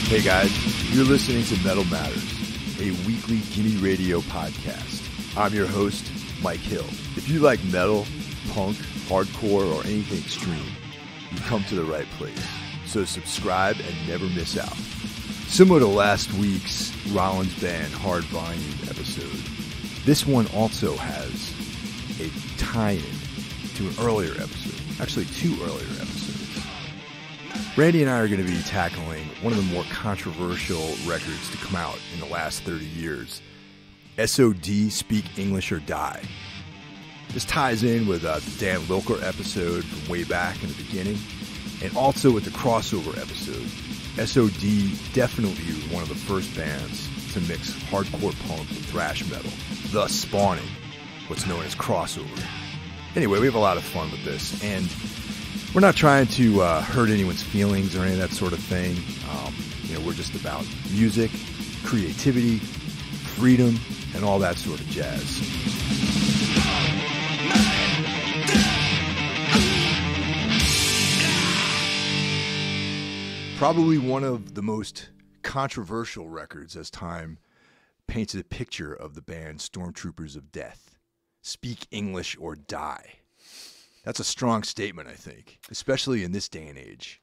Hey guys, you're listening to Metal Matters, a weekly Gimme Radio podcast. I'm your host, Mike Hill. If you like metal, punk, hardcore, or anything extreme, you've come to the right place. So subscribe and never miss out. Similar to last week's Rollins Band Hard Volume episode, this one also has a tie-in to an earlier episode. Actually, two earlier episodes. Randy and I are going to be tackling one of the more controversial records to come out in the last 30 years. S.O.D, Speak English or Die. This ties in with the Dan Lilker episode from way back in the beginning, and also with the crossover episode. S.O.D definitely was one of the first bands to mix hardcore punk with thrash metal, thus spawning what's known as crossover. Anyway, we have a lot of fun with this, and we're not trying to hurt anyone's feelings or any of that sort of thing. We're just about music, creativity, freedom, and all that sort of jazz. Probably one of the most controversial records as time paints a picture of the band Stormtroopers of Death. Speak English or Die. That's a strong statement, I think, especially in this day and age.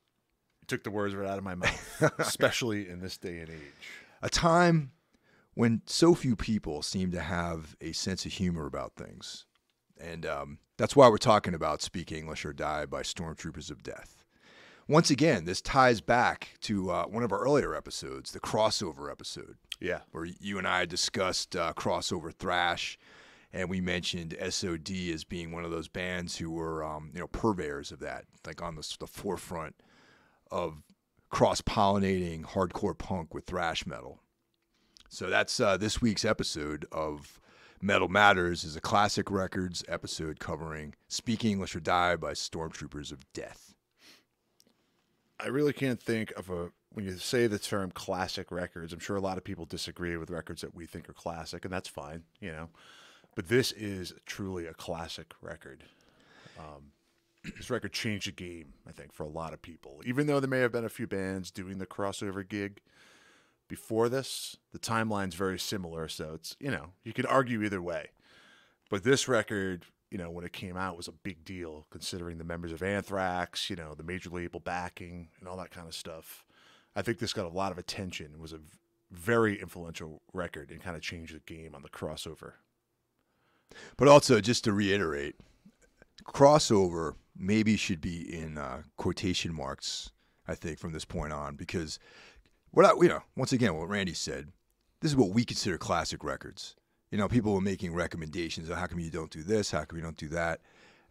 You took the words right out of my mouth, especially in this day and age. A time when so few people seem to have a sense of humor about things. And that's why we're talking about Speak English or Die by Stormtroopers of Death. Once again, this ties back to one of our earlier episodes, the crossover episode. Yeah. Where you and I discussed crossover thrash, and we mentioned S.O.D as being one of those bands who were, purveyors of that, like on the forefront of cross-pollinating hardcore punk with thrash metal. So that's this week's episode of Metal Matters is a Classic Records episode covering Speak English or Die by Stormtroopers of Death. I really can't think of when you say the term classic records, I'm sure a lot of people disagree with records that we think are classic, and that's fine, But this is truly a classic record. This record changed the game, I think, for a lot of people. Even though there may have been a few bands doing the crossover gig before this, the timeline's very similar, so it's, you can argue either way. But this record, when it came out, was a big deal, considering the members of Anthrax, the major label backing, and all that kind of stuff. I think this got a lot of attention. It was a very influential record and kind of changed the game on the crossover. But also, just to reiterate, crossover maybe should be in quotation marks, I think, from this point on, because once again, what Randy said, this is what we consider classic records. People were making recommendations of how come you don't do this, how come you don't do that,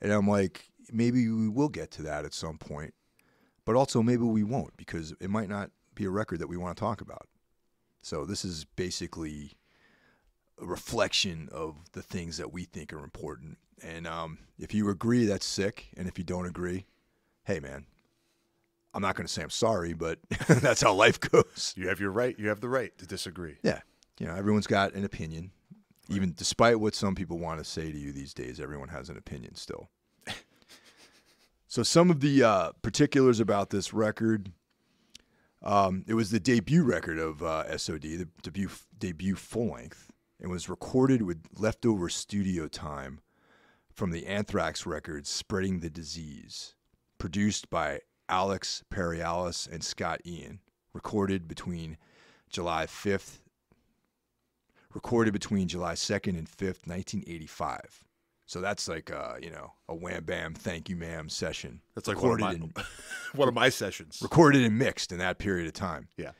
and I'm like, maybe we will get to that at some point, but also maybe we won't, because it might not be a record that we want to talk about. So this is basically a reflection of the things that we think are important. And if you agree, that's sick. And if you don't agree, hey, man, I'm not going to say I'm sorry, but that's how life goes. You have your right. You have the right to disagree. Yeah. Everyone's got an opinion. Right. Even despite what some people want to say to you these days, everyone has an opinion still. So some of the particulars about this record, it was the debut record of S.O.D, the debut full-length. It was recorded with leftover studio time from the Anthrax record Spreading the Disease, produced by Alex Perialis and Scott Ian, recorded between July 2nd and 5th, 1985. So that's like a wham bam thank you ma'am session. That's like one of my sessions. Recorded and mixed in that period of time. Yeah.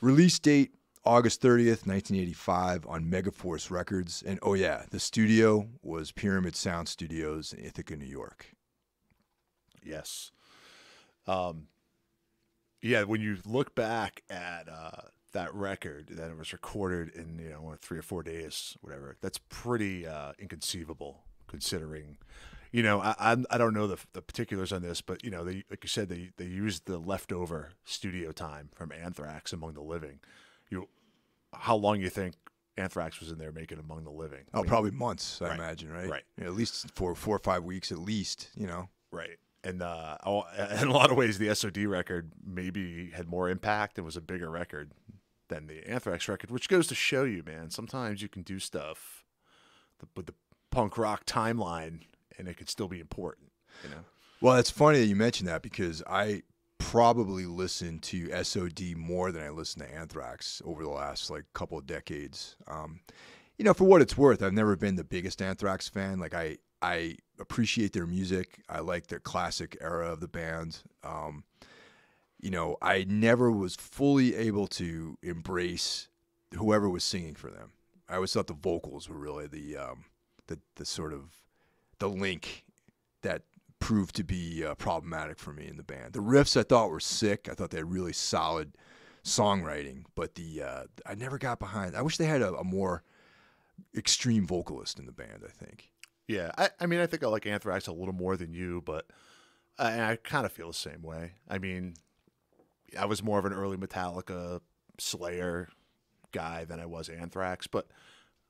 Release date August 30th, 1985 on Megaforce Records. And the studio was Pyramid Sound Studios in Ithaca, New York. Yes. When you look back at that record, that it was recorded in 3 or 4 days, whatever, that's pretty inconceivable, considering, I don't know the particulars on this, but they, like you said, they used the leftover studio time from Anthrax, Among the Living. How long you think Anthrax was in there making Among the Living? Probably months, I imagine, right? Right. At least for 4 or 5 weeks, at least, Right. And in a lot of ways, the S.O.D. record maybe had more impact and was a bigger record than the Anthrax record, which goes to show you, man, sometimes you can do stuff with the punk rock timeline and it could still be important, you know? Well, it's funny that you mentioned that because I probably listened to S.O.D. more than I listened to Anthrax over the last like couple of decades. You know, for what it's worth, I've never been the biggest Anthrax fan. Like I appreciate their music. I like their classic era of the band. You know, I never was fully able to embrace whoever was singing for them. I always thought the vocals were really the sort of the link that proved to be problematic for me in the band. The riffs I thought were sick. I thought they had really solid songwriting, but I never got behind. I wish they had a more extreme vocalist in the band, I think. Yeah, I mean, I think I like Anthrax a little more than you, but I kind of feel the same way. I mean, I was more of an early Metallica, Slayer guy than I was Anthrax, but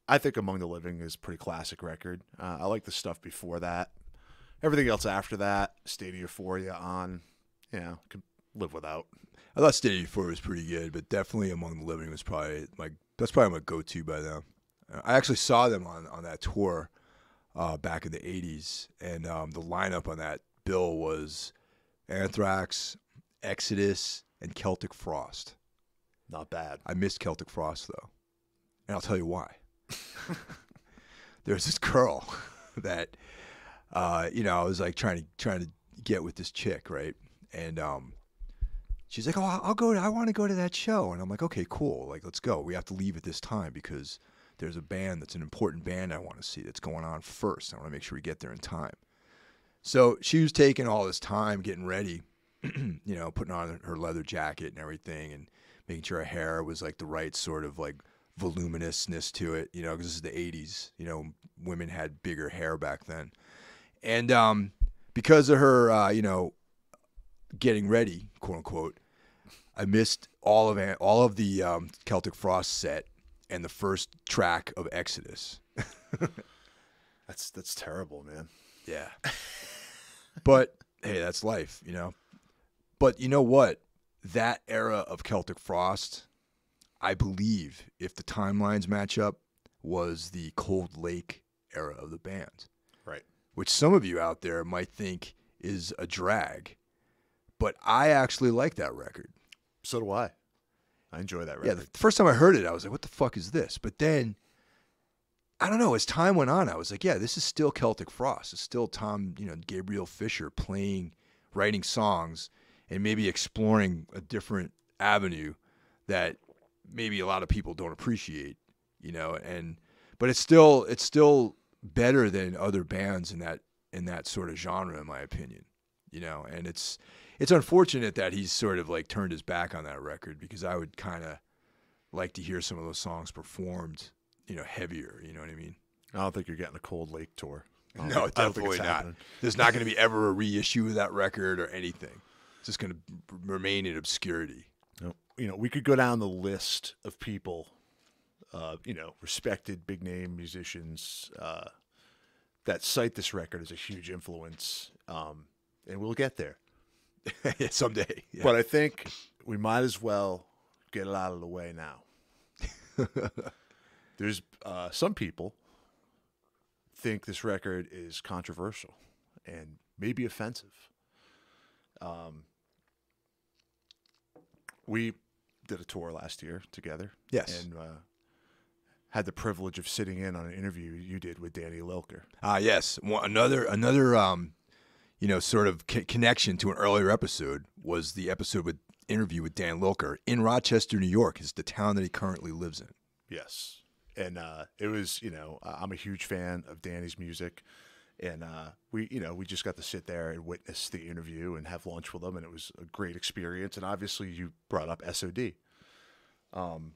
I think Among the Living is a pretty classic record. I like the stuff before that. Everything else after that, State of Euphoria on, you know, could live without. I thought State of Euphoria was pretty good, but definitely Among the Living was probably that's probably my go-to by them. I actually saw them on that tour back in the 80s, and the lineup on that bill was Anthrax, Exodus, and Celtic Frost. Not bad. I missed Celtic Frost, though, and I'll tell you why. There's this girl that, you know, I was like trying to get with this chick, right? And she's like, "Oh, I'll go. I want to go to that show." And I'm like, "Okay, cool. Like, let's go. We have to leave at this time because there's a band that's an important band I want to see that's going on first. I want to make sure we get there in time." So she was taking all this time getting ready, you know, putting on her leather jacket and everything, and making sure her hair was like the right sort of like voluminousness to it, you know, because this is the 80s. You know, women had bigger hair back then. And because of her, you know, getting ready, quote unquote, I missed all of the Celtic Frost set and the first track of Exodus. That's terrible, man. Yeah. But hey, that's life, you know. But you know what? That era of Celtic Frost, I believe, if the timelines match up, was the Cold Lake era of the band. Right. Which some of you out there might think is a drag. But I actually like that record. So do I. I enjoy that record. Yeah, the first time I heard it, I was like, what the fuck is this? But then, I don't know, as time went on, I was like, yeah, this is still Celtic Frost. It's still Tom, you know, Gabriel Fisher writing songs, and maybe exploring a different avenue that maybe a lot of people don't appreciate, you know, but it's still better than other bands in that sort of genre, in my opinion, you know. And it's unfortunate that he's sort of like turned his back on that record, because I would kind of like to hear some of those songs performed, you know, heavier, you know what I mean? I don't think you're getting a Cold Lake tour. No, definitely not. There's not going to be ever a reissue of that record or anything. It's just going to remain in obscurity. You know, we could go down the list of people, you know, respected big name musicians that cite this record as a huge influence, and we'll get there. Yeah, someday. Yeah. But I think we might as well get it out of the way now. There's some people think this record is controversial and maybe offensive. We did a tour last year together. Yes. And had the privilege of sitting in on an interview you did with Danny Lilker. Yes. Another you know, sort of connection to an earlier episode was the interview with Dan Lilker in Rochester, New York, is the town that he currently lives in. Yes. And it was, you know, I'm a huge fan of Danny's music, and we just got to sit there and witness the interview and have lunch with him, and it was a great experience. And obviously, you brought up S.O.D. And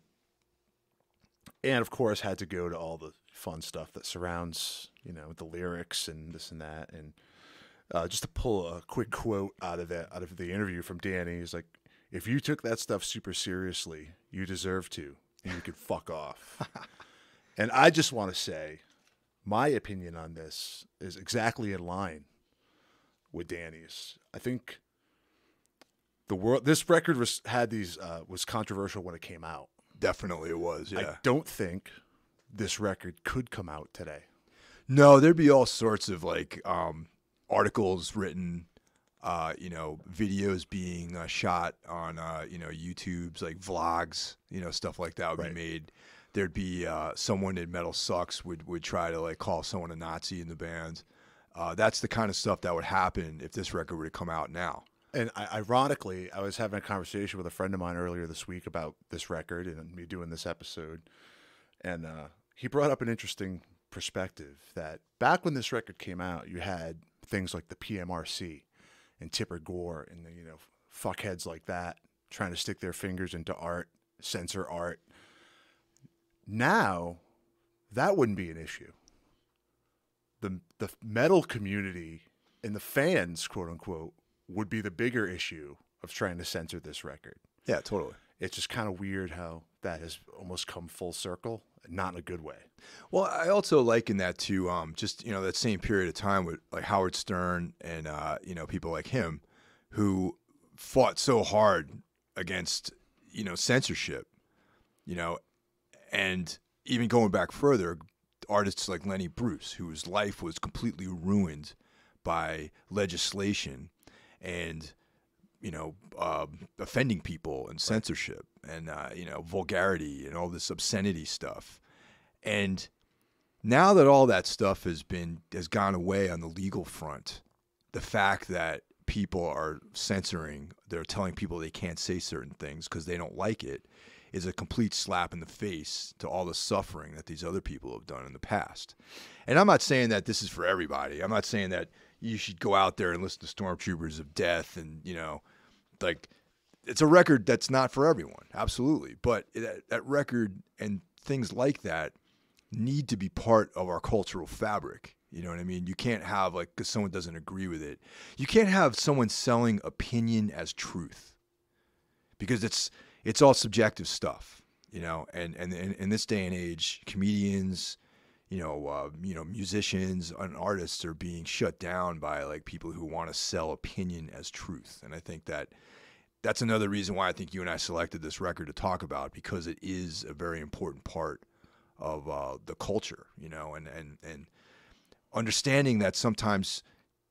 of course, had to go to all the fun stuff that surrounds, you know, the lyrics and this and that. And just to pull a quick quote out of the interview from Danny, he's like, "If you took that stuff super seriously, you deserve to, and you could fuck off." And I just want to say, my opinion on this is exactly in line with Danny's. I think this record was controversial when it came out. Definitely it was, yeah. I don't think this record could come out today. No, there'd be all sorts of like articles written, videos being shot on, YouTube's like vlogs, stuff like that would be made. There'd be someone in Metal Sucks would try to like call someone a Nazi in the band. That's the kind of stuff that would happen if this record were to come out now. And ironically, I was having a conversation with a friend of mine earlier this week about this record and me doing this episode. And he brought up an interesting perspective that back when this record came out, you had things like the PMRC and Tipper Gore and fuckheads like that trying to stick their fingers into art, censor art. Now, that wouldn't be an issue. The metal community and the fans, quote unquote, would be the bigger issue of trying to censor this record. Yeah, totally. It's just kind of weird how that has almost come full circle, not in a good way. Well, I also liken that to that same period of time with like Howard Stern and people like him who fought so hard against censorship, and even going back further, artists like Lenny Bruce, whose life was completely ruined by legislation and offending people and censorship and vulgarity and all this obscenity stuff. And now that all that stuff has gone away on the legal front, the fact that people are censoring, they're telling people they can't say certain things because they don't like it, is a complete slap in the face to all the suffering that these other people have done in the past. And I'm not saying that this is for everybody. I'm not saying that you should go out there and listen to Stormtroopers of Death and, it's a record that's not for everyone. Absolutely. But that record and things like that need to be part of our cultural fabric. You know what I mean? You can't have, because someone doesn't agree with it, you can't have someone selling opinion as truth because it's all subjective stuff, and in this day and age, comedians, musicians and artists are being shut down by like people who want to sell opinion as truth. And I think that's another reason why I think you and I selected this record to talk about, because it is a very important part of the culture, and understanding that sometimes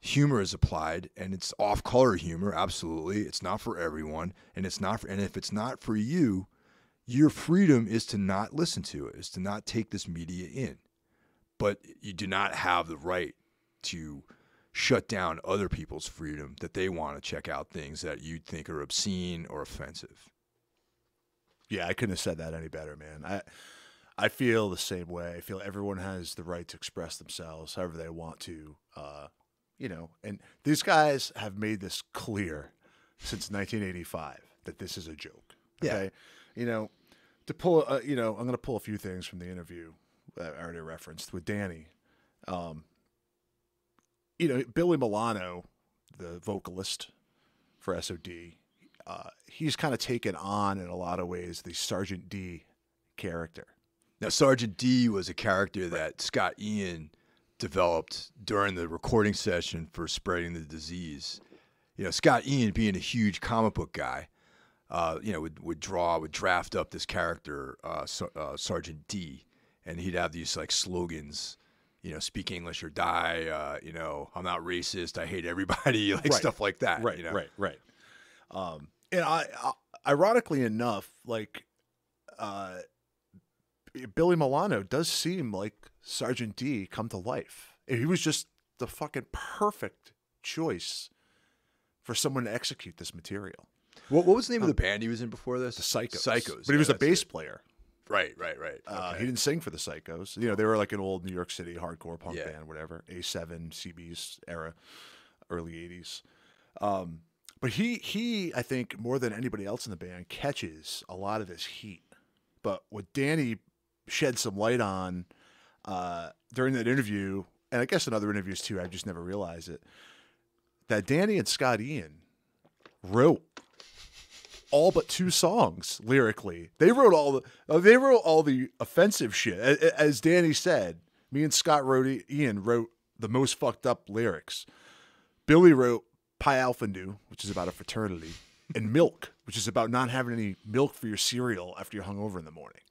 humor is applied and it's off-color humor. Absolutely. It's not for everyone. And if it's not for you, your freedom is to not listen to it, is to not take this media in. But you do not have the right to shut down other people's freedom that they want to check out things that you think are obscene or offensive. Yeah, I couldn't have said that any better, man. I feel the same way. I feel everyone has the right to express themselves however they want to, and these guys have made this clear since 1985 that this is a joke. Okay. Yeah. To pull, I'm going to pull a few things from the interview that I already referenced with Danny. Billy Milano, the vocalist for S.O.D, he's kind of taken on in a lot of ways the Sergeant D character. Now, Sergeant D was a character that Scott Ian developed during the recording session for Spreading the Disease. Scott Ian, being a huge comic book guy, would draft up this character, Sergeant D, and he'd have these like slogans, speak English or die, I'm not racist, I hate everybody, stuff like that. Right. And I ironically enough, Billy Milano does seem like Sergeant D come to life. He was just the fucking perfect choice for someone to execute this material. What was the name of the band he was in before this? The Psychos. Psychos. But he was a bass player. Right. Okay. He didn't sing for the Psychos. They were like an old New York City hardcore punk band, whatever. A7, CB's era, early 80s. But he, I think, more than anybody else in the band, catches a lot of this heat. But what Danny shed some light on during that interview, and I guess in other interviews too, I just never realized it, that Danny and Scott Ian wrote all but 2 songs lyrically. They wrote all the offensive shit. As Danny said, me and Scott Ian wrote the most fucked up lyrics. Billy wrote Pi Alpha Nu, which is about a fraternity, and Milk, which is about not having any milk for your cereal after you're hungover in the morning.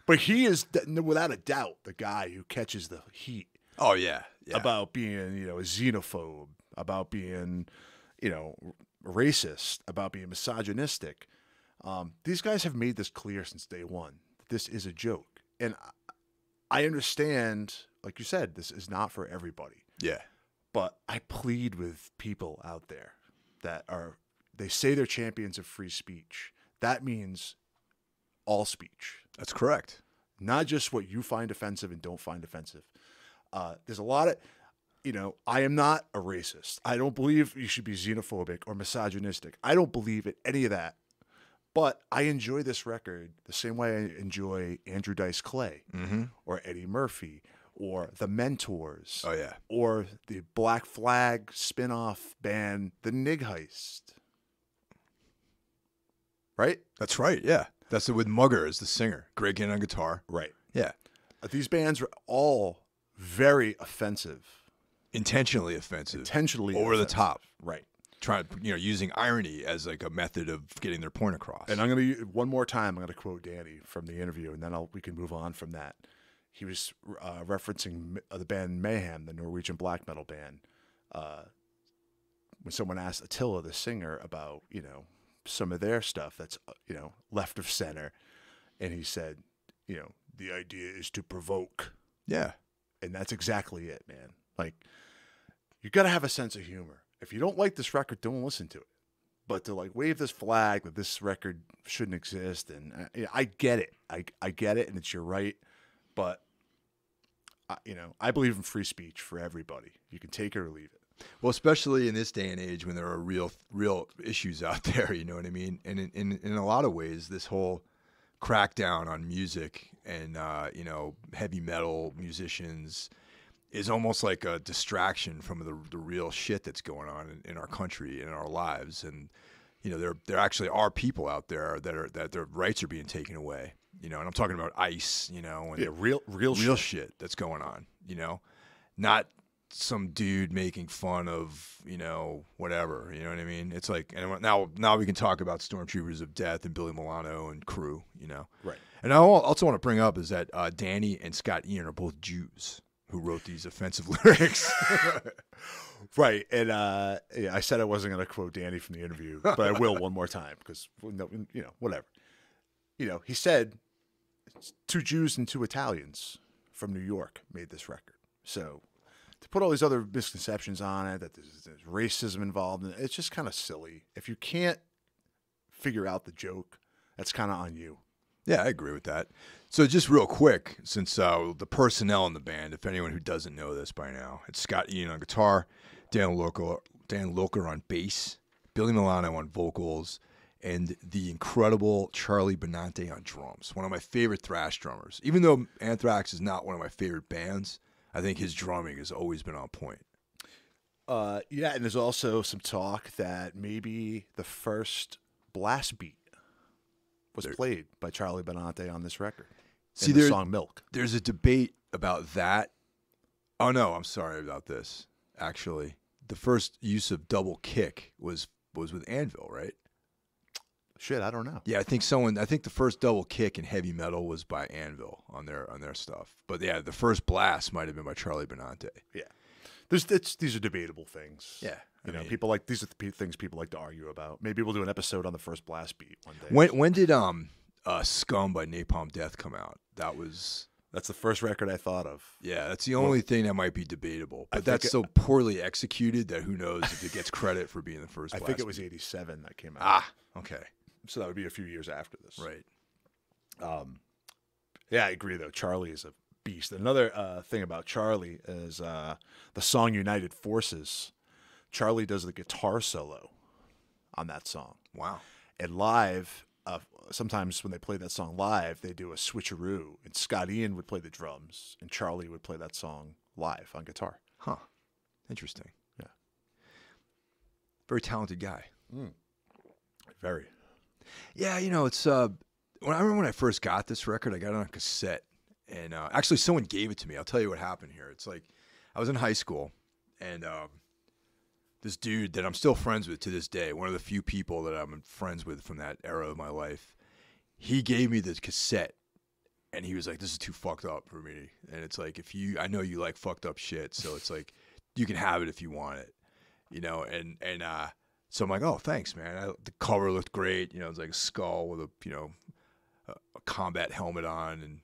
But he is, without a doubt, the guy who catches the heat. Oh, yeah. About being, a xenophobe, about being, racist, about being misogynistic. These guys have made this clear since day one. This is a joke. And I understand, like you said, this is not for everybody. Yeah. But I plead with people out there that they say they're champions of free speech. That means all speech. That's correct. Not just what you find offensive and don't find offensive. There's a lot of, I am not a racist. I don't believe you should be xenophobic or misogynistic. I don't believe in any of that. But I enjoy this record the same way I enjoy Andrew Dice Clay or Eddie Murphy or The Mentors. Oh, yeah. Or the Black Flag spin-off band, The Nig Heist. Right? That's right, yeah. That's with Mugger as the singer. Greg Ginn on guitar. Right. Yeah. These bands are all very offensive. Intentionally offensive. Over the top. Right. Trying, using irony as like a method of getting their point across. And I'm going to, one more time, I'm going to quote Danny from the interview, and then we can move on from that. He was referencing the band Mayhem, the Norwegian black metal band. When someone asked Attila, the singer, about, some of their stuff that's, left of center. And he said, the idea is to provoke. Yeah. And that's exactly it, man. Like, you got to have a sense of humor. If you don't like this record, don't listen to it. But to wave this flag that this record shouldn't exist, and I get it. I get it, and it's your right. But, I believe in free speech for everybody. You can take it or leave it. Well, especially in this day and age when there are real issues out there, you know what I mean? And in a lot of ways, this whole crackdown on music and, heavy metal musicians is almost like a distraction from the real shit that's going on in our country and in our lives. And, there actually are people out there that their rights are being taken away, and I'm talking about ICE, and real shit that's going on, not some dude making fun of, whatever, you know what I mean? It's like, and now we can talk about Stormtroopers of Death and Billy Milano and crew, Right. And I also want to bring up is that Danny and Scott Ian are both Jews who wrote these offensive lyrics. Right. And I said I wasn't going to quote Danny from the interview, but I will one more time because, whatever. He said 2 Jews and 2 Italians from New York made this record. So to put all these other misconceptions on it, that there's racism involved, and it's just kind of silly. If you can't figure out the joke, that's kind of on you. Yeah, I agree with that. So just real quick, since the personnel in the band, if anyone who doesn't know this by now, it's Scott Ian on guitar, Dan Lilker on bass, Billy Milano on vocals, and the incredible Charlie Benante on drums. One of my favorite thrash drummers. Even though Anthrax is not one of my favorite bands, I think his drumming has always been on point. Yeah, and there's also some talk that maybe the first blast beat was played by Charlie Benante on this record. See, the song Milk. There's a debate about that. Oh, no, I'm sorry about this. Actually, the first use of double kick was with Anvil, right? Shit, I don't know. Yeah, I think the first double kick in heavy metal was by Anvil on their stuff. But yeah, the first blast might have been by Charlie Benante. Yeah. These are debatable things. Yeah. These are the things people like to argue about. Maybe we'll do an episode on the first blast beat one day. When did Scum by Napalm Death come out? That's the first record I thought of. Yeah, that's the only thing that might be debatable. But that's so poorly executed that who knows if it gets credit for being the first blast. I think it was 87 that came out. Ah, okay. So that would be a few years after this. Right. Yeah, I agree, though. Charlie is a beast. Another thing about Charlie is the song United Forces. Charlie does the guitar solo on that song. Wow. And live, sometimes when they play that song live, they do a switcheroo. And Scott Ian would play the drums, and Charlie would play that song live on guitar. Huh. Interesting. Yeah. Very talented guy. Very. Yeah, it's I remember when I first got this record, I got it on cassette, and actually someone gave it to me. I'll tell you what happened here. It's like I was in high school, and this dude that I'm still friends with to this day, one of the few people that I'm friends with from that era of my life, he gave me this cassette, and he was like, this is too fucked up for me. And it's like, I know you like fucked up shit, so it's like, you can have it if you want it, you know? And so I'm like, oh, thanks, man. The cover looked great. You know, it was like a skull with a combat helmet on, and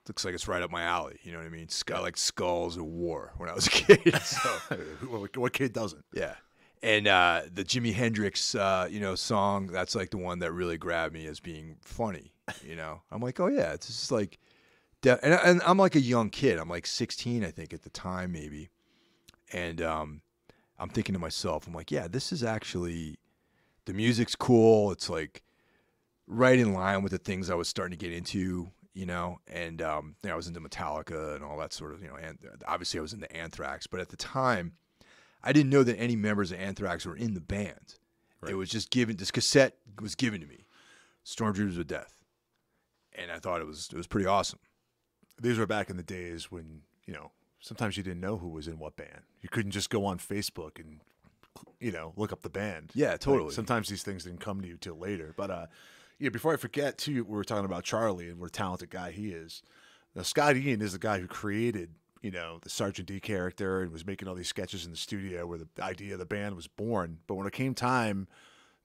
looks like it's right up my alley. You know what I mean? I like skulls and war when I was a kid. So. What kid doesn't? Yeah. And the Jimi Hendrix, song, that's like the one that really grabbed me as being funny. You know, I'm like, oh yeah, it's just like, and I'm like a young kid. I'm like 16, I think, at the time, maybe. And I'm thinking to myself, I'm like, yeah, this is actually, the music's cool. It's like right in line with the things I was starting to get into, you know, and I was into Metallica and all that sort of, you know, and obviously I was into Anthrax, but at the time, I didn't know that any members of Anthrax were in the band. Right. It was just this cassette was given to me, Stormtroopers of Death, and I thought it was pretty awesome. These were back in the days when, you know, sometimes you didn't know who was in what band. You couldn't just go on Facebook and, you know, look up the band. Yeah, totally. Like, sometimes these things didn't come to you till later. But yeah, before I forget, too, we were talking about Charlie and what a talented guy he is. Now, Scott Ian is the guy who created, you know, the Sergeant D character and was making all these sketches in the studio where the idea of the band was born. But when it came time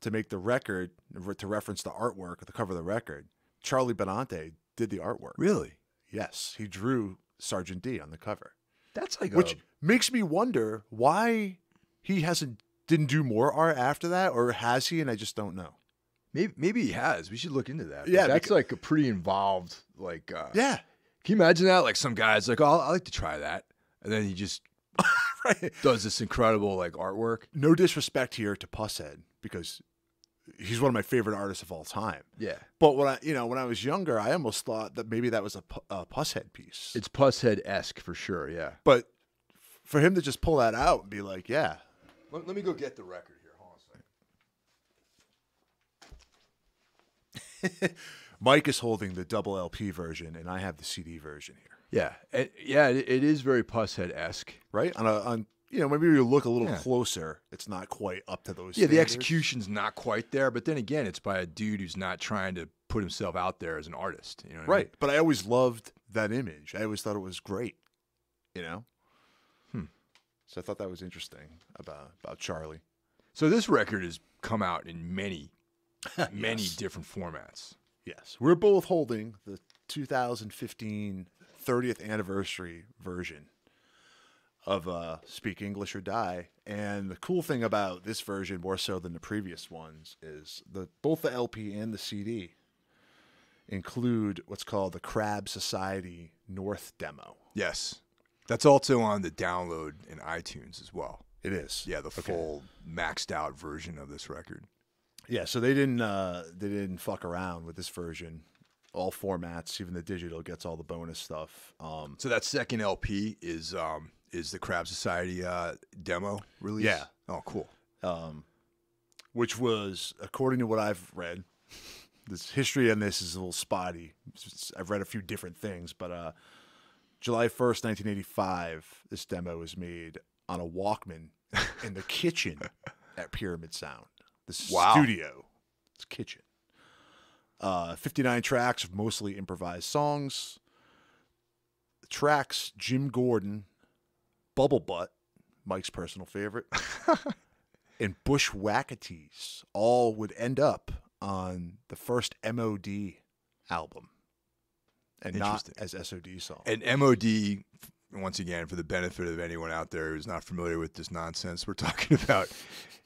to make the record, to reference the artwork at the cover of the record, Charlie Benante did the artwork. Really? Yes. He drew Sergeant D on the cover. That's like Which makes me wonder why he didn't do more art after that, or has he? And I just don't know. Maybe he has. We should look into that. Yeah, that's like a pretty involved, like. Yeah. Can you imagine that? Like some guy's like, oh, I like to try that, and then he just right. does this incredible like artwork. No disrespect here to Pusshead, because he's one of my favorite artists of all time. Yeah. But when I was younger, I almost thought that maybe that was a Pusshead piece. It's Pusshead-esque for sure. Yeah. But for him to just pull that out and be like, yeah. Let me go get the record here. Hold on a second. Mike is holding the double LP version, and I have the CD version here. Yeah, it is very Pusshead-esque, right? On you know, maybe you look a little closer, it's not quite up to those. Yeah, standards. the execution's not quite there, but then again, it's by a dude who's not trying to put himself out there as an artist. You know what I mean? But I always loved that image. I always thought it was great. You know. So I thought that was interesting about Charlie. So this record has come out in many different formats. Yes. We're both holding the 2015 30th anniversary version of Speak English or Die. And the cool thing about this version, more so than the previous ones, is both the LP and the CD include what's called the Crab Society North demo. Yes. That's also on the download in iTunes as well. It is. Yeah, the full maxed out version of this record. Yeah, so they didn't fuck around with this version. All formats, even the digital, gets all the bonus stuff. So that second LP is the Crab Society demo release? Yeah. Oh, cool. Which was, according to what I've read, this history on this is a little spotty. I've read a few different things, but July 1st, 1985, this demo was made on a Walkman in the kitchen at Pyramid Sound. The studio. It's kitchen. 59 tracks of mostly improvised songs. The tracks, Jim Gordon, Bubble Butt, Mike's personal favorite, and Bushwackatees all would end up on the first M.O.D. album. And not as S.O.D. song. And M.O.D., once again, for the benefit of anyone out there who's not familiar with this nonsense we're talking about,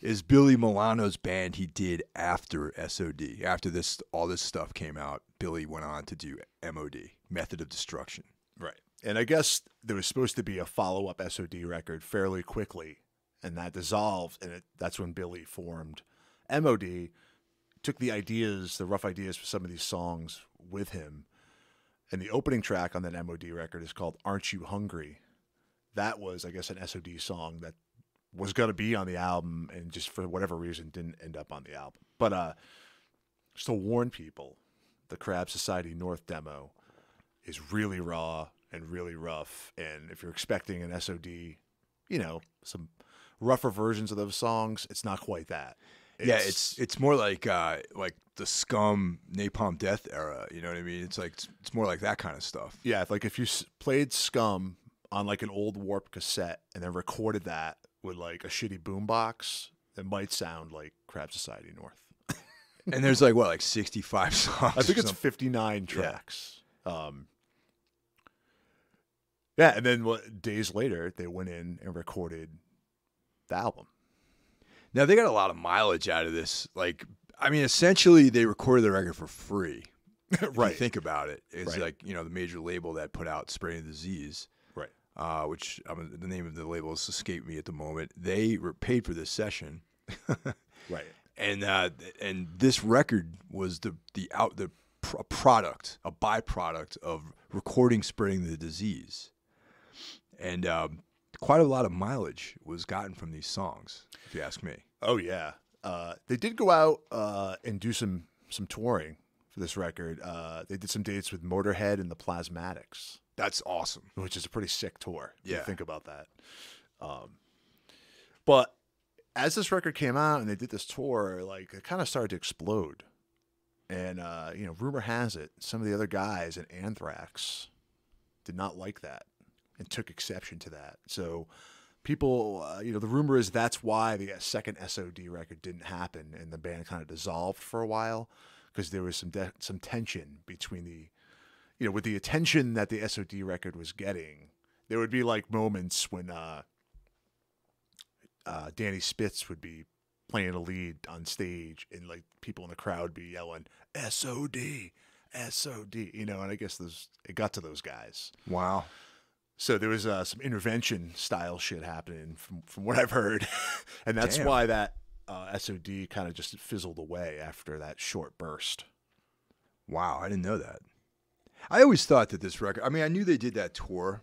is Billy Milano's band he did after S.O.D. After all this stuff came out, Billy went on to do M.O.D., Method of Destruction. Right. And I guess there was supposed to be a follow-up S.O.D. record fairly quickly, and that dissolved, and that's when Billy formed M.O.D., took the rough ideas for some of these songs with him. And the opening track on that M.O.D. record is called Aren't You Hungry? That was, I guess, an S.O.D. song that was going to be on the album and just for whatever reason didn't end up on the album. But just to warn people, the Crab Society North demo is really raw and really rough. And if you're expecting an S.O.D., you know, some rougher versions of those songs, it's not quite that. It's more like the Scum Napalm Death era. You know what I mean? It's more like that kind of stuff. Yeah, like if you played Scum on like an old Warp cassette and then recorded that with like a shitty boombox, it might sound like Crab Society North. And there's like 65 songs. I think it's 59 tracks. Yeah, and then days later they went in and recorded the album. Now, they got a lot of mileage out of this. Like, I mean, essentially, they recorded the record for free. Right. If you think about it. It's right. like, the major label that put out Spreading the Disease. Right. Which, the name of the label has escaped me at the moment. They were paid for this session. Right. And this record was a byproduct of recording Spreading the Disease. And quite a lot of mileage was gotten from these songs, if you ask me. Oh yeah, they did go out and do some touring for this record. They did some dates with Motorhead and the Plasmatics. That's awesome. Which is a pretty sick tour. Yeah, think about that. But as this record came out and they did this tour, like it kind of started to explode. And rumor has it some of the other guys in Anthrax did not like that and took exception to that. So people, the rumor is that's why the second S.O.D. record didn't happen and the band kind of dissolved for a while, because there was some tension between with the attention that the S.O.D. record was getting. There would be like moments when Danny Spitz would be playing a lead on stage and like people in the crowd would be yelling S.O.D. S.O.D. And I guess it got to those guys. Wow. So there was some intervention style shit happening from what I've heard. And that's why that S.O.D. kind of just fizzled away after that short burst. Wow, I didn't know that. I always thought that this record, I mean, I knew they did that tour,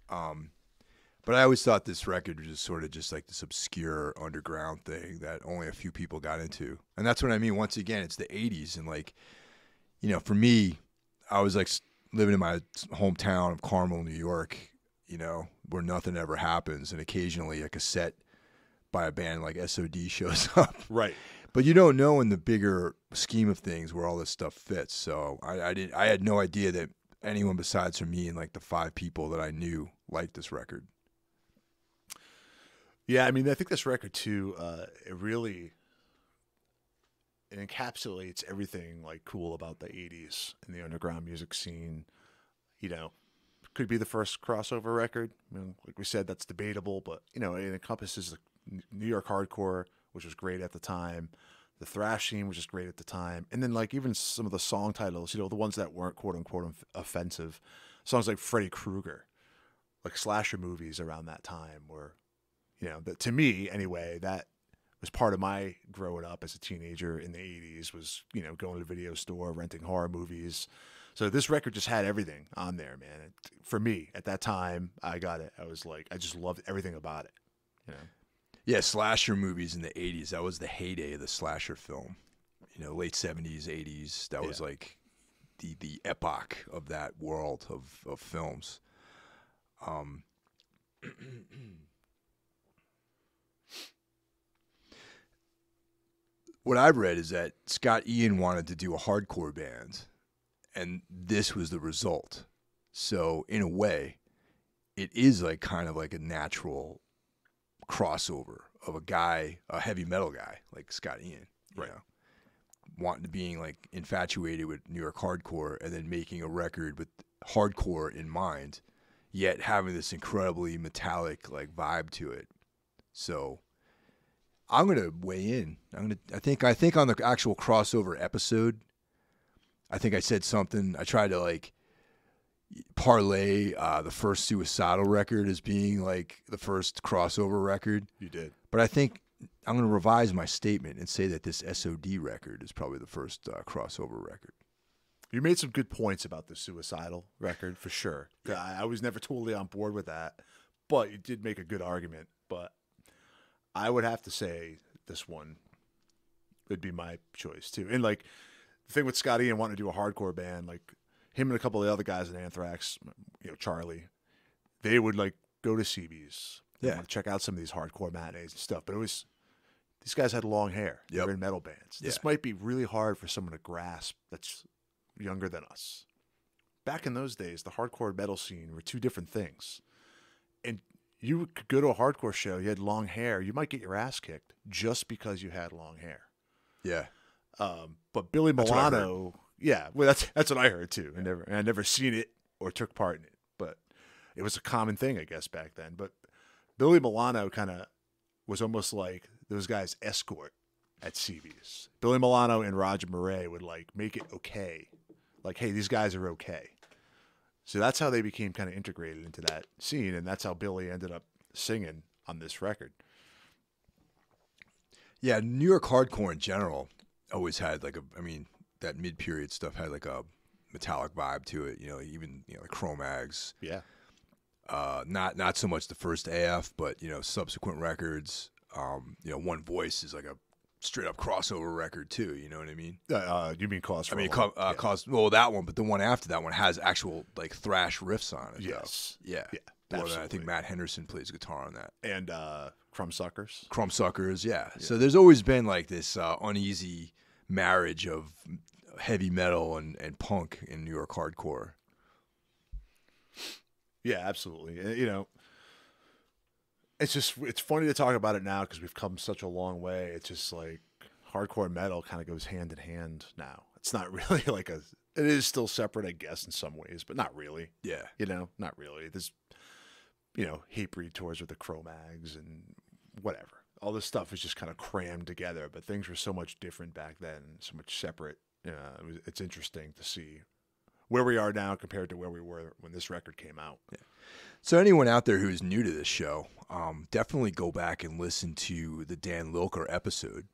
but I always thought this record was just sort of just like this obscure underground thing that only a few people got into. And that's what I mean. Once again, it's the 80s. And like, for me, I was like living in my hometown of Carmel, New York, where nothing ever happens. And occasionally a cassette by a band like S.O.D. shows up. Right. But you don't know in the bigger scheme of things where all this stuff fits. So I had no idea that anyone besides for me and like the 5 people that I knew liked this record. Yeah, I mean, I think this record too, it encapsulates everything like cool about the 80s and the underground music scene. Could be the first crossover record. I mean, like we said, that's debatable, but it encompasses the New York hardcore, which was great at the time, the thrash scene, which was great at the time, and then like even some of the song titles, the ones that weren't quote unquote offensive, songs like Freddy Krueger, like slasher movies around that time were, that to me anyway, that was part of my growing up as a teenager in the 80s was, going to the video store, renting horror movies. So this record just had everything on there, man. For me, at that time, I got it. I was like, I just loved everything about it. Yeah, slasher movies in the 80s. That was the heyday of the slasher film. Late 70s, 80s. That was like the epoch of that world of films. What I've read is that Scott Ian wanted to do a hardcore band, and this was the result. So in a way, it is like kind of like a natural crossover of a heavy metal guy like Scott Ian, right? Wanting to being like infatuated with New York hardcore and then making a record with hardcore in mind, yet having this incredibly metallic like vibe to it. So I'm gonna weigh in. I think on the actual crossover episode, I think I said something. I tried to like parlay the first Suicidal record as being like the first crossover record. You did. But I think I'm going to revise my statement and say that this S.O.D. record is probably the first crossover record. You made some good points about the Suicidal record for sure. I was never totally on board with that, but you did make a good argument. But I would have to say this one would be my choice too. And like the thing with Scott Ian wanting to do a hardcore band, like him and a couple of the other guys in Anthrax, Charlie, they would like go to CB's Yeah. I want to check out some of these hardcore matinees and stuff. But these guys had long hair. Yep. They're in metal bands. Yeah. This might be really hard for someone to grasp that's younger than us. Back in those days, the hardcore metal scene were two different things. And you could go to a hardcore show, you had long hair, you might get your ass kicked just because you had long hair. Yeah. But Billy That's what I Milano, well, that's what I heard too. I never seen it or took part in it, but it was a common thing, I guess, back then. But Billy Milano kind of was almost like those guys' escort at CB's. Billy Milano and Roger Murray would like make it okay. Like, hey, these guys are okay. So that's how they became kind of integrated into that scene, and that's how Billy ended up singing on this record. Yeah, New York hardcore in general always had that mid-period stuff had like a metallic vibe to it. Even the Chromags. Yeah. Not so much the first AF, but subsequent records. One Voice is like a straight up crossover record too. You know what I mean? You mean Cause? Well, that one, but the one after that one has actual like thrash riffs on it. Yes. Though. Yeah. Well, I think Matt Henderson plays guitar on that. And Crumbsuckers. Crumbsuckers, yeah. So there's always been like this uneasy marriage of heavy metal and punk in New York hardcore. Yeah, absolutely. It's funny to talk about it now because we've come such a long way. It's just like hardcore metal kind of goes hand in hand now. It's not really it is still separate, I guess, in some ways, but not really. Yeah. Not really. There's, Hatebreed tours with the Cro-Mags and whatever. All this stuff is just kind of crammed together, but things were so much different back then, so much separate. It's interesting to see where we are now compared to where we were when this record came out. Yeah. So anyone out there who's new to this show, definitely go back and listen to the Dan Lilker episode.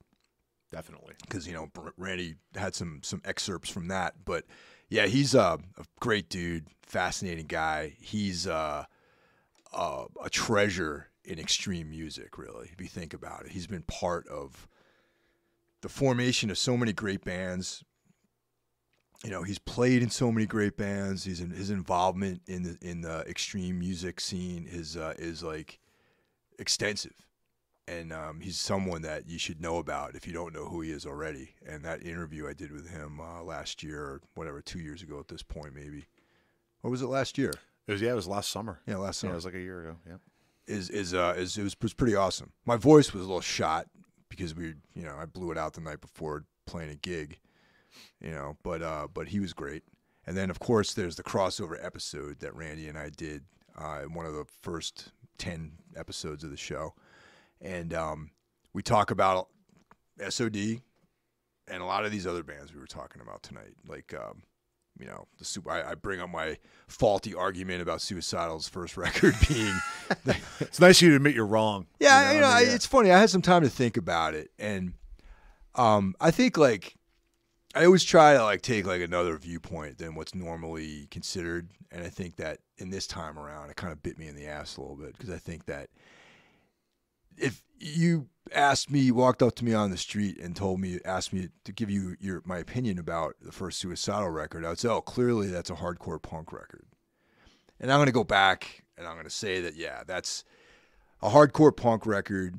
Definitely. Because, Randy had some excerpts from that. But, yeah, he's a great dude, fascinating guy. He's a treasure in extreme music, really, if you think about it. He's been part of the formation of so many great bands. He's played in so many great bands. His involvement in the extreme music scene is like extensive, and he's someone that you should know about if you don't know who he is already. And that interview I did with him last year, or whatever, 2 years ago at this point, maybe. Or was it last year? It was last summer. Yeah, last summer. Yeah, it was like a year ago. Yeah. It was pretty awesome. My voice was a little shot because I blew it out the night before playing a gig. But he was great. And then, of course, there's the crossover episode that Randy and I did in one of the first 10 episodes of the show. And we talk about S.O.D. and a lot of these other bands we were talking about tonight. Like, I bring up my faulty argument about Suicidal's first record being... It's nice of you to admit you're wrong. Yeah, it's funny. I had some time to think about it. And I think, I always try to take another viewpoint than what's normally considered, and I think that in this time around, it kind of bit me in the ass a little bit because I think that if you walked up to me on the street and asked me to give you my opinion about the first Suicidal record, I would say, oh, clearly that's a hardcore punk record. And I'm going to go back and I'm going to say that, yeah, that's a hardcore punk record.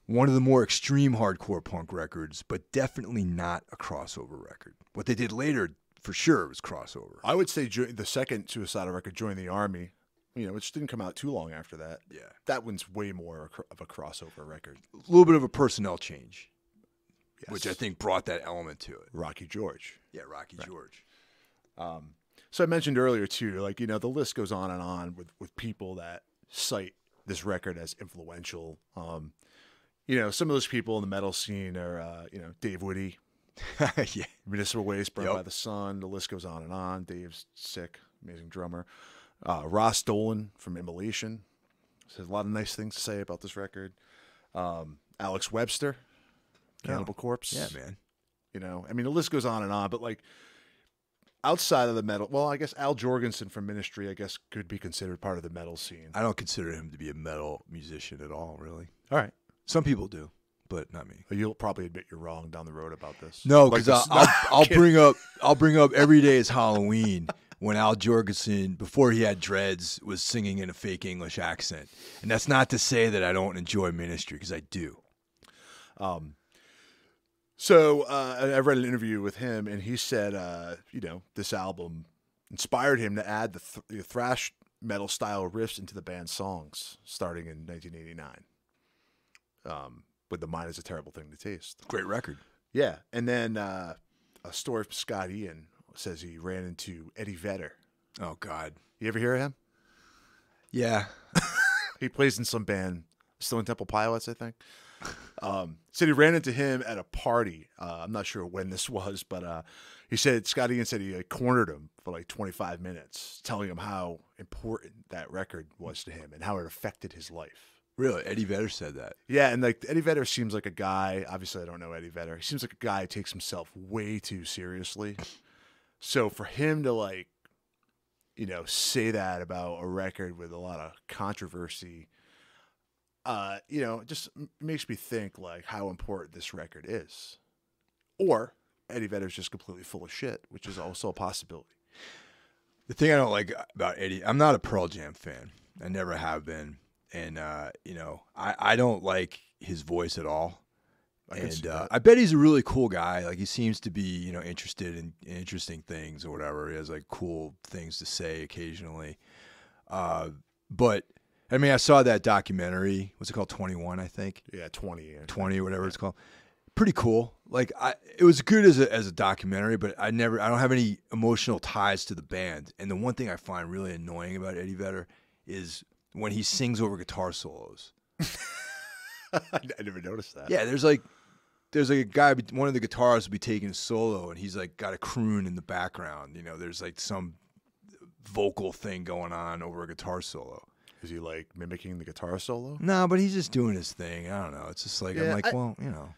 One of the more extreme hardcore punk records, but definitely not a crossover record. What they did later, for sure, was crossover. I would say the second Suicidal record, Join the Army, which didn't come out too long after that. Yeah. That one's way more of a crossover record. A little bit of a personnel change, yes. Which I think brought that element to it. Rocky George. Yeah, Rocky right. George. So I mentioned earlier, too, the list goes on and on with people that cite this record as influential. Some of those people in the metal scene are, Dave Woody, yeah, Municipal Waste, Burned by the Sun. The list goes on and on. Dave's sick, amazing drummer. Ross Dolan from Immolation has a lot of nice things to say about this record. Alex Webster, Cannibal Corpse. Yeah, man. The list goes on and on. But outside of the metal, well, I guess Al Jorgensen from Ministry, I guess, could be considered part of the metal scene. I don't consider him to be a metal musician at all, really. All right. Some people do, but not me. You'll probably admit you're wrong down the road about this. No, because I'll bring up Every Day is Halloween when Al Jorgensen, before he had dreads, was singing in a fake English accent. And that's not to say that I don't enjoy Ministry, because I do. So I read an interview with him, and he said, this album inspired him to add the thrash metal style riffs into the band's songs starting in 1989. With The Mind Is a Terrible Thing to Taste. Great record. Yeah. And then a story from Scott Ian says he ran into Eddie Vedder. Oh, God. You ever hear of him? Yeah. He plays in some band, Stone Temple Pilots, I think. Said he ran into him at a party. I'm not sure when this was, but he said, Scott Ian said he cornered him for like 25 minutes, telling him how important that record was to him and how it affected his life. Really? Eddie Vedder said that? Yeah, and like Eddie Vedder seems like a guy, obviously I don't know Eddie Vedder, he seems like a guy who takes himself way too seriously. So for him to say that about a record with a lot of controversy, it just makes me think like how important this record is. Or Eddie Vedder's just completely full of shit, which is also a possibility. The thing I don't like about Eddie, I'm not a Pearl Jam fan. I never have been. And, I don't like his voice at all. I bet he's a really cool guy. Like, he seems to be, interested in interesting things or whatever. He has, like, cool things to say occasionally. But, I mean, I saw that documentary. What's it called? 21, I think? Yeah, 20. 20 or whatever it's called. Pretty cool. Like, it was good as a documentary, but I don't have any emotional ties to the band. And the one thing I find really annoying about Eddie Vedder is when he sings over guitar solos. I never noticed that. Yeah, there's like a guy, one of the guitarists will be taking a solo, and he's like got a croon in the background. There's like some vocal thing going on over a guitar solo. Is he like mimicking the guitar solo? No, but he's just doing his thing. I don't know. It's just like, I wouldn't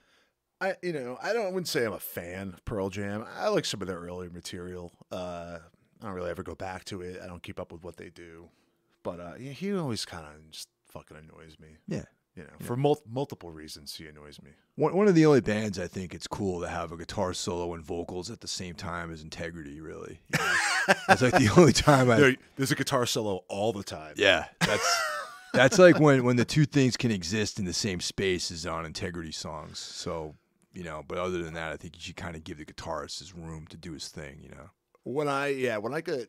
say I'm a fan of Pearl Jam. I like some of their earlier material. I don't really ever go back to it. I don't keep up with what they do. But he always kind of just fucking annoys me. Yeah. For multiple reasons, he annoys me. One of the only bands I think it's cool to have a guitar solo and vocals at the same time as Integrity, really. That's like the only time there's a guitar solo all the time. Yeah. That's like when the two things can exist in the same space is on Integrity songs. So, but other than that, I think you should kind of give the guitarist his room to do his thing, When I get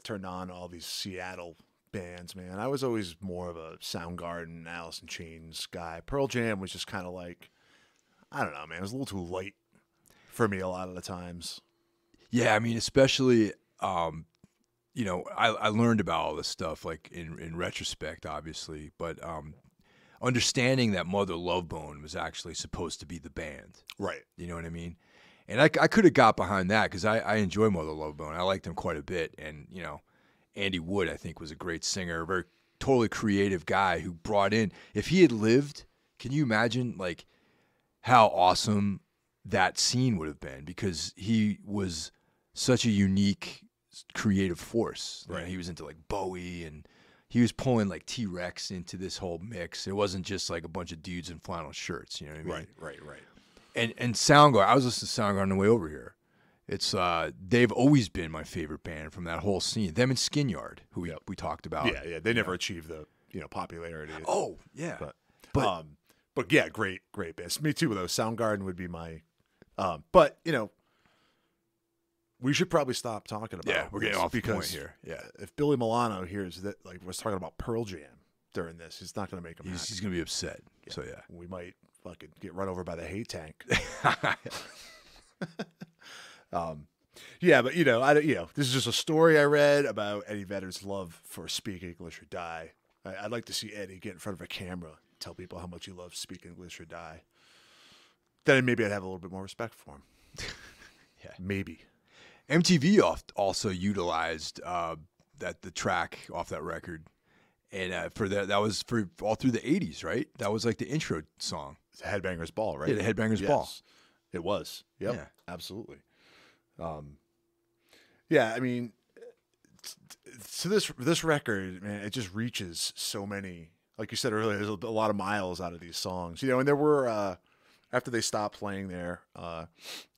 turned on all these Seattle bands, man, I was always more of a Soundgarden, Alice in Chains guy. Pearl Jam was just kind of like, I don't know, man, it was a little too light for me a lot of the times. Yeah, I mean, especially, I learned about all this stuff like in retrospect, obviously, but understanding that Mother Love Bone was actually supposed to be the band. Right. You know what I mean? And I could have got behind that because I enjoy Mother Love Bone. I liked him quite a bit. And, Andy Wood, I think, was a great singer, a very totally creative guy who brought in, if he had lived, can you imagine like how awesome that scene would have been? Because he was such a unique creative force. Right. He was into like Bowie, and he was pulling like T-Rex into this whole mix. It wasn't just like a bunch of dudes in flannel shirts. You know what I mean? Right. And Soundgarden, I was listening to Soundgarden on the way over here. It's they've always been my favorite band from that whole scene. Them and Skinyard, who we talked about. Yeah. They never achieved the popularity. Oh yeah, but yeah, great bands. Me too. Though Soundgarden would be my, but we should probably stop talking about. Yeah, we're getting off the point here. Yeah, if Billy Milano hears that, like, was talking about Pearl Jam during this, he's not going to make him happy. He's going to be upset. Yeah. So yeah, we might fucking get run over by the hate tank. Yeah, but this is just a story I read about Eddie Vedder's love for Speak English or Die. I'd like to see Eddie get in front of a camera, tell people how much he loves Speak English or Die. Then maybe I'd have a little bit more respect for him. Yeah, maybe. MTV also utilized the track off that record, and for that was for all through the 80s, right? That was like the intro song. It's a Headbangers Ball, right? Yeah, the Headbangers Ball. It was. Yep. Yeah, absolutely. Yeah, I mean, so this record, man, it just reaches so many. Like you said earlier, there's a lot of miles out of these songs, and there were after they stopped playing there,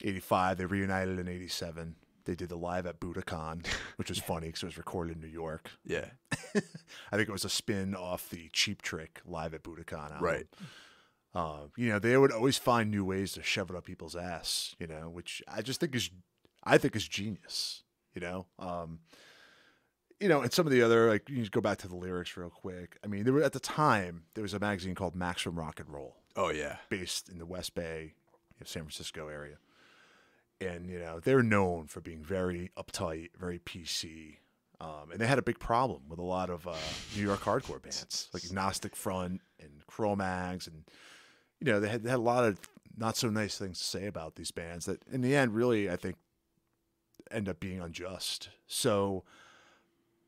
85, they reunited in 87. They did the Live at Budokan, which was funny because it was recorded in New York. Yeah. I think it was a spin off the Cheap Trick Live at Budokan album. Right. You know, they would always find new ways to shove it up people's ass, you know, which I just think is genius, you know. And some of the other, like, you just go back to the lyrics real quick. I mean, at the time, there was a magazine called Maximum Rock and Roll. Oh, yeah. Based in the West Bay, San Francisco area. And, you know, they're known for being very uptight, very PC. And they had a big problem with a lot of New York hardcore bands, like Gnostic Front and Chromatic. And, you know, they had a lot of not so nice things to say about these bands that, in the end, really, I think, end up being unjust. So,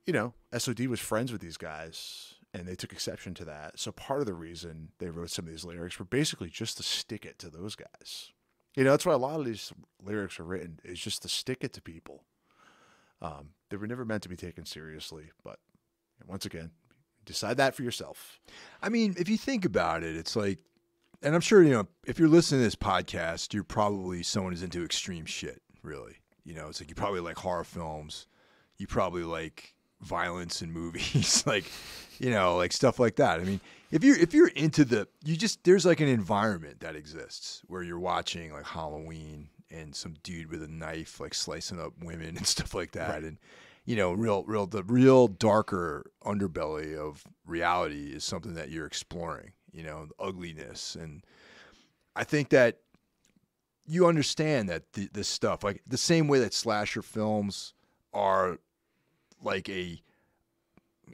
you know, S.O.D. was friends with these guys, and they took exception to that. So part of the reason they wrote some of these lyrics were basically just to stick it to those guys. You know, that's why a lot of these lyrics are written, is just to stick it to people. They were never meant to be taken seriously, but once again, decide that for yourself. I mean, if you think about it, it's like, and I'm sure, you know, if you're listening to this podcast, you're probably someone who's into extreme shit, really. You know, it's like you probably like horror films. You probably like violence in movies, like, you know, like stuff like that. I mean, if you're into there's like an environment that exists where you're watching like Halloween and some dude with a knife like slicing up women and stuff like that. Right. And, you know, the real darker underbelly of reality is something that you're exploring, you know, the ugliness. And I think that you understand that this stuff, like the same way that slasher films are like a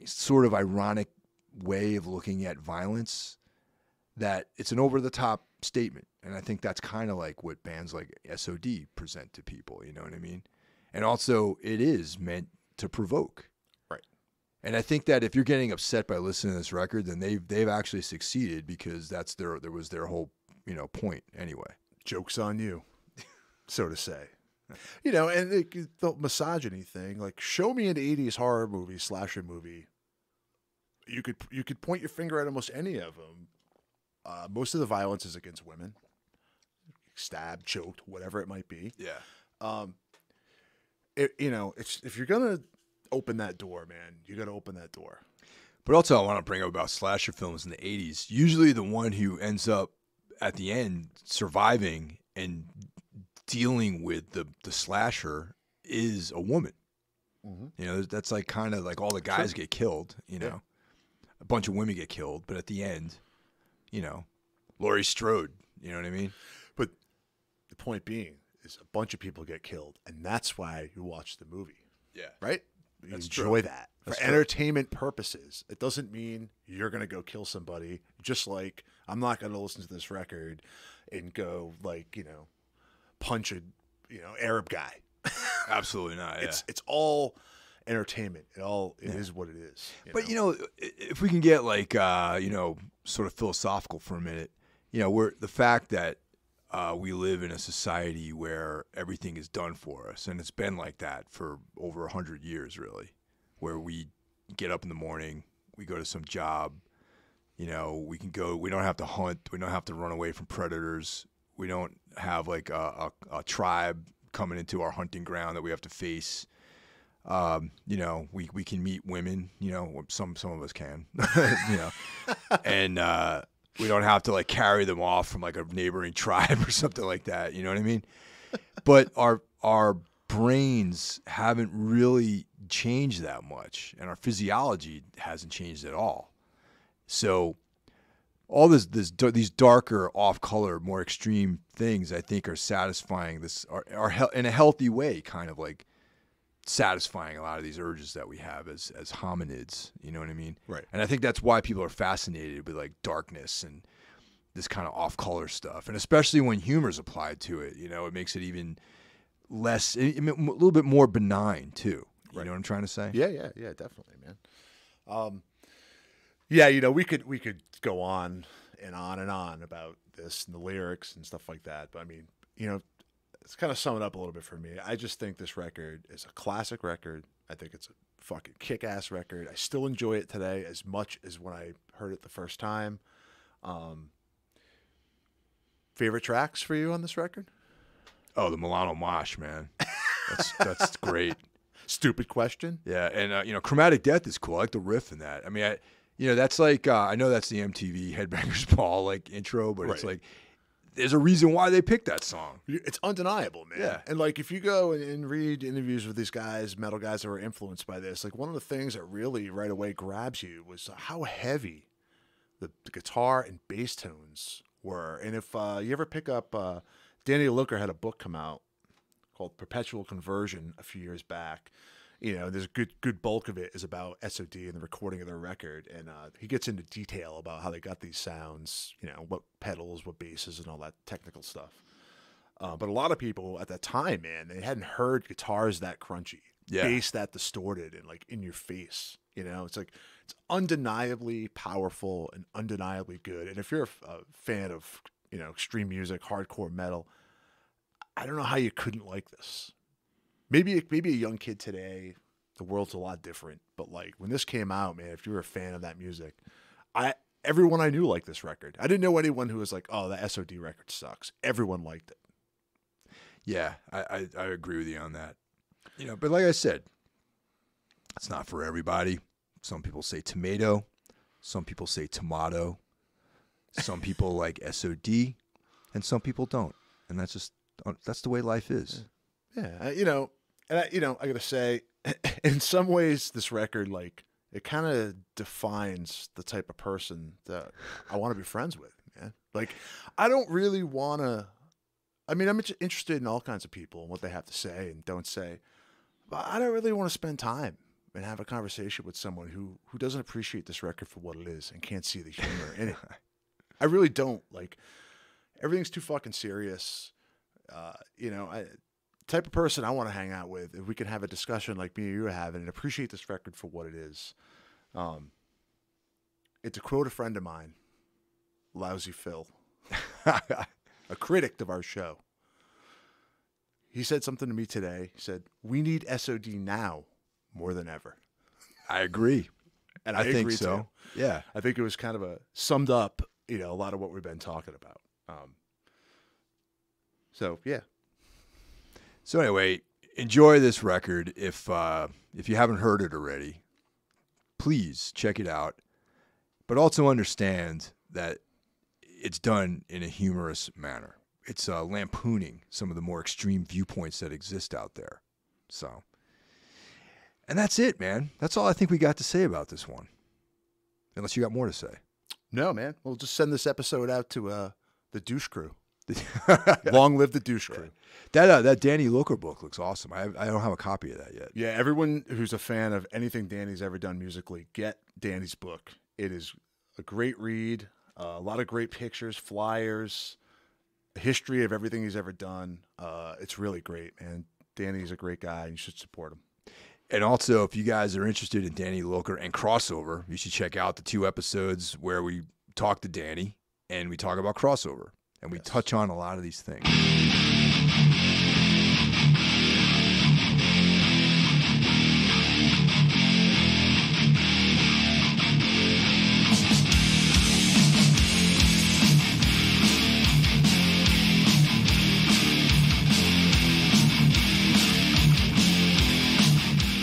sort of ironic way of looking at violence, that it's an over-the-top statement. And I think that's kind of like what bands like S.O.D. present to people, you know what I mean? And also, it is meant to provoke. Right. And I think that if you're getting upset by listening to this record, then they've actually succeeded, because that was their whole, you know, point anyway. Joke's on you, so to say. You know, and the misogyny thing, like, show me an 80s horror movie, slasher movie. You could point your finger at almost any of them. Most of the violence is against women. Stabbed, choked, whatever it might be. Yeah. You know, if you're going to open that door, man, you got to open that door. But also I want to bring up about slasher films in the 80s. Usually the one who ends up at the end surviving and dealing with the slasher is a woman. Mm-hmm. You know, that's like kind of like all the guys get killed, you know. Yeah. A bunch of women get killed, but at the end, you know, Laurie Strode, you know what I mean? But the point being is a bunch of people get killed, and that's why you watch the movie. Yeah. Right? You enjoy that. For entertainment purposes. It doesn't mean you're going to go kill somebody. Just like I'm not going to listen to this record and go, like, you know, punch a, you know, Arab guy. Absolutely not. Yeah. It's all entertainment. It is what it is. You know, if we can get like you know, sort of philosophical for a minute, you know, the fact that we live in a society where everything is done for us, and it's been like that for over 100 years, really, where we get up in the morning, we go to some job, you know, we don't have to hunt, we don't have to run away from predators, we don't have like a tribe coming into our hunting ground that we have to face. You know, we can meet women, you know, some of us can, you know, and we don't have to like carry them off from like a neighboring tribe or something like that. You know what I mean? But our brains haven't really changed that much, and our physiology hasn't changed at all. So all these darker, off-color, more extreme things, I think, are satisfying are in a healthy way, kind of like satisfying a lot of these urges that we have as hominids. You know what I mean? Right. And I think that's why people are fascinated with like darkness and this kind of off-color stuff, and especially when humor's applied to it. You know, it makes it even less, a little bit more benign too. You know what I'm trying to say? Yeah, definitely, man. Yeah, you know, we could go on and on about this and the lyrics and stuff like that. But I mean, you know, it's kind of sum it up a little bit for me. I just think this record is a classic record. I think it's a fucking kick-ass record. I still enjoy it today as much as when I heard it the first time. Favorite tracks for you on this record? Oh, the Milano Mosh, man. That's great. Stupid question. Yeah, and Chromatic Death is cool. I like the riff in that. I mean, that's like I know that's the MTV Headbangers Ball like intro, but it's like there's a reason why they picked that song. It's undeniable, man. Yeah. And like if you go and read interviews with these guys, metal guys that were influenced by this, like one of the things that really right away grabs you was how heavy the guitar and bass tones were. And if you ever pick up, Danny Looker had a book come out called Perpetual Conversion a few years back. There's a good bulk of it is about S.O.D and the recording of their record. And he gets into detail about how they got these sounds, what pedals, what basses, and all that technical stuff. But a lot of people at that time, man, they hadn't heard guitars that crunchy, bass that distorted and like in your face. It's like it's undeniably powerful and undeniably good. And if you're a fan of, extreme music, hardcore metal, I don't know how you couldn't like this. Maybe a young kid today, the world's a lot different. But like when this came out, man, if you were a fan of that music, everyone I knew liked this record. I didn't know anyone who was like, oh, the S.O.D record sucks. Everyone liked it. Yeah, I agree with you on that. But like I said, it's not for everybody. Some people say tomato. Some people say tomato. Some people like S.O.D. and some people don't. And that's the way life is. Yeah, I got to say, in some ways, this record, like, it kind of defines the type of person that I want to be friends with, man. Like, I don't really want to, I'm interested in all kinds of people and what they have to say and don't say, but I don't really want to spend time and have a conversation with someone who doesn't appreciate this record for what it is and can't see the humor in it. I really don't. Like, everything's too fucking serious. Type of person I want to hang out with, if we can have a discussion like me and you are having and appreciate this record for what it is. It's a quote a friend of mine, Lousy Phil, a critic of our show. He said something to me today. He said, "We need S.O.D now more than ever." I agree. And I think agree so. Too. Yeah. I think it was kind of summed up, a lot of what we've been talking about. So, yeah. So anyway, enjoy this record. If you haven't heard it already, please check it out. But also understand that it's done in a humorous manner. It's lampooning some of the more extreme viewpoints that exist out there. So, and that's it, man. That's all I think we got to say about this one. Unless you got more to say. No, man. We'll just send this episode out to the douche crew. Long live the douche crew. That Danny Looker book looks awesome. I don't have a copy of that yet. Yeah, everyone who's a fan of anything Danny's ever done musically, get Danny's book. It is a great read. A lot of great pictures, flyers, a history of everything he's ever done. It's really great, man. Danny's a great guy, and you should support him. And also, if you guys are interested in Danny Looker and Crossover, you should check out the 2 episodes where we talk to Danny and we talk about Crossover. And we touch on a lot of these things.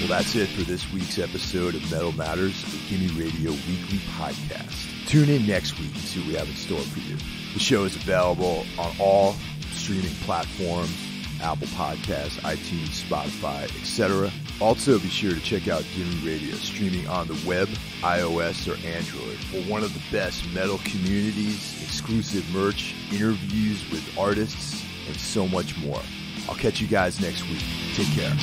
Well, that's it for this week's episode of Metal Matters, the Gimme Radio weekly podcast. Tune in next week and see what we have in store for you. The show is available on all streaming platforms, Apple Podcasts, iTunes, Spotify, etc. Also, be sure to check out Gimme Radio, streaming on the web, iOS, or Android, for one of the best metal communities, exclusive merch, interviews with artists, and so much more. I'll catch you guys next week. Take care.